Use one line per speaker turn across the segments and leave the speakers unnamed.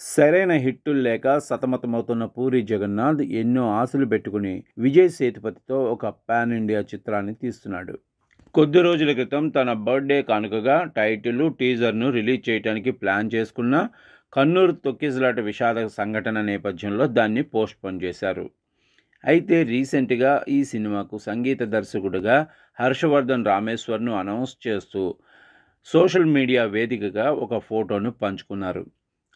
సరైన హిట్టులు లేక సతమతమవుతున్న పూరి జగన్నాథ్ ఎన్నో ఆశలు పెట్టుకుని విజయ్ సేతుపతితో ఒక పాన్ ఇండియా చిత్రాన్ని తీస్తున్నాడు. కొద్ది రోజుల క్రితం తన బర్త్డే కానుకగా టైటిల్, టీజర్ను రిలీజ్ చేయడానికి ప్లాన్ చేసుకున్న కన్నూరు తొక్కిసలాట విషాద సంఘటన నేపథ్యంలో దాన్ని పోస్ట్పోన్ చేశారు. అయితే రీసెంట్గా ఈ సినిమాకు సంగీత దర్శకుడిగా హర్షవర్ధన్ రామేశ్వర్ను అనౌన్స్ చేస్తూ సోషల్ మీడియా వేదికగా ఒక ఫోటోను పంచుకున్నారు.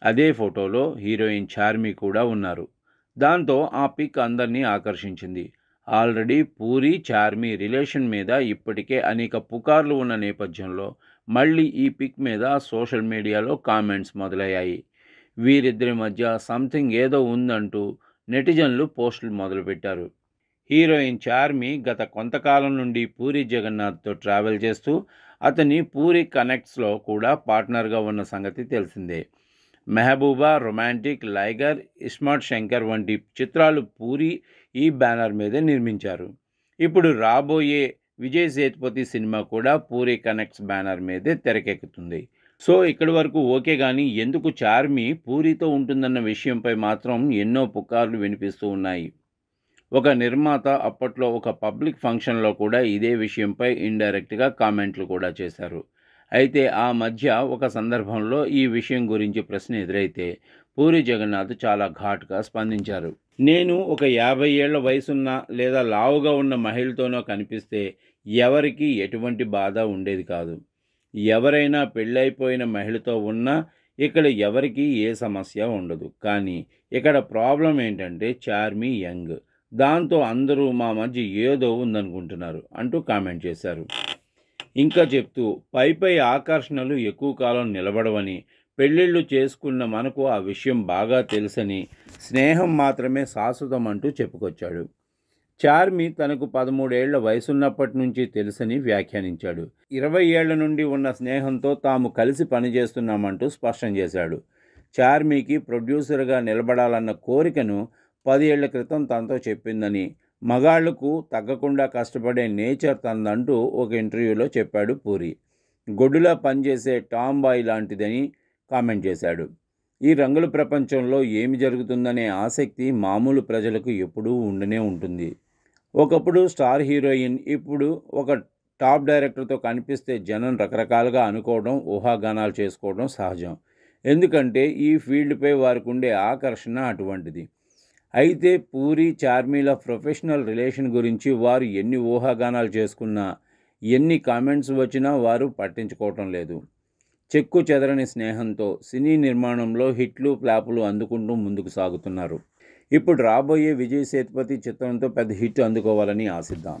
అదే ఫోటోలో హీరోయిన్ చార్మి కూడా ఉన్నారు. దాంతో ఆ పిక్ అందరినీ ఆకర్షించింది. ఆల్రెడీ పూరి చార్మి రిలేషన్ మీద ఇప్పటికే అనేక పుకార్లు ఉన్న నేపథ్యంలో మళ్ళీ ఈ పిక్ మీద సోషల్ మీడియాలో కామెంట్స్ మొదలయ్యాయి. వీరిద్దరి మధ్య సంథింగ్ ఏదో ఉందంటూ నెటిజన్లు పోస్టులు మొదలుపెట్టారు. హీరోయిన్ చార్మి గత కొంతకాలం నుండి పూరి జగన్నాథ్తో ట్రావెల్ చేస్తూ అతని పూరి కనెక్ట్స్లో కూడా పార్ట్నర్గా ఉన్న సంగతి తెలిసిందే. మెహబూబా, రొమాంటిక్, లైగర్, ఇస్మార్ట్ శంకర్ వంటి చిత్రాలు పూరి ఈ బ్యానర్ మీదే నిర్మించారు. ఇప్పుడు రాబోయే విజయ్ సేతుపతి సినిమా కూడా పూరి కనెక్ట్స్ బ్యానర్ మీదే తెరకెక్కుతుంది. సో ఇక్కడి వరకు ఓకే, కానీ ఎందుకు చార్మి పూరితో ఉంటుందన్న విషయంపై మాత్రం ఎన్నో పుకార్లు వినిపిస్తూ ఉన్నాయి. ఒక నిర్మాత అప్పట్లో ఒక పబ్లిక్ ఫంక్షన్లో కూడా ఇదే విషయంపై ఇండైరెక్ట్గా కామెంట్లు కూడా చేశారు. అయితే ఆ మధ్య ఒక సందర్భంలో ఈ విషయం గురించి ప్రశ్న ఎదురైతే పూరి జగన్నాథ్ చాలా ఘాటుగా స్పందించారు. నేను ఒక 50 ఏళ్ల వయసున్న లేదా లావుగా ఉన్న మహిళతోనో కనిపిస్తే ఎవరికి ఎటువంటి బాధ ఉండేది కాదు. ఎవరైనా పెళ్ళైపోయిన మహిళతో ఉన్నా ఇక్కడ ఎవరికి ఏ సమస్య ఉండదు. కానీ ఇక్కడ ప్రాబ్లం ఏంటంటే చార్మి యంగ్, దాంతో అందరూ మా మధ్య ఏదో ఉందనుకుంటున్నారు అంటూ కామెంట్ చేశారు. ఇంకా చెప్తూ పై ఆకర్షణలు ఎక్కువ కాలం నిలబడవని, పెళ్ళిళ్ళు చేసుకున్న మనకు ఆ విషయం బాగా తెలుసని, స్నేహం మాత్రమే శాశ్వతం అంటూ చెప్పుకొచ్చాడు. చార్మి తనకు 13 ఏళ్ల వయసున్నప్పటి నుంచి తెలుసని వ్యాఖ్యానించాడు. 20 ఏళ్ల నుండి ఉన్న స్నేహంతో తాము కలిసి పనిచేస్తున్నామంటూ స్పష్టం చేశాడు. చార్మికి ప్రొడ్యూసర్గా నిలబడాలన్న కోరికను 10 ఏళ్ల క్రితం తనతో చెప్పిందని, మగాళ్లకు తగ్గకుండా కష్టపడే నేచర్ తనదంటూ ఒక ఇంటర్వ్యూలో చెప్పాడు పూరి. గొడ్డులా పనిచేసే టామ్ బాయ్ లాంటిదని కామెంట్ చేశాడు. ఈ రంగుల ప్రపంచంలో ఏమి జరుగుతుందనే ఆసక్తి మామూలు ప్రజలకు ఎప్పుడూ ఉండనే ఉంటుంది. ఒకప్పుడు స్టార్ హీరోయిన్, ఇప్పుడు ఒక టాప్ డైరెక్టర్తో కనిపిస్తే జనం రకరకాలుగా అనుకోవడం, ఊహాగానాలు చేసుకోవడం సహజం. ఎందుకంటే ఈ ఫీల్డ్పై వారికి ఉండే ఆకర్షణ అటువంటిది. అయితే పూరి చార్మిల ప్రొఫెషనల్ రిలేషన్ గురించి వారు ఎన్ని ఊహాగానాలు చేసుకున్నా, ఎన్ని కామెంట్స్ వచ్చినా వారు పట్టించుకోవటం లేదు. చెక్కు చెదరని స్నేహంతో సినీ నిర్మాణంలో హిట్లు, ఫ్లాపులు అందుకుంటూ ముందుకు సాగుతున్నారు. ఇప్పుడు రాబోయే విజయ్ సేతుపతి చిత్రంతో పెద్ద హిట్ అందుకోవాలని ఆశిద్దాం.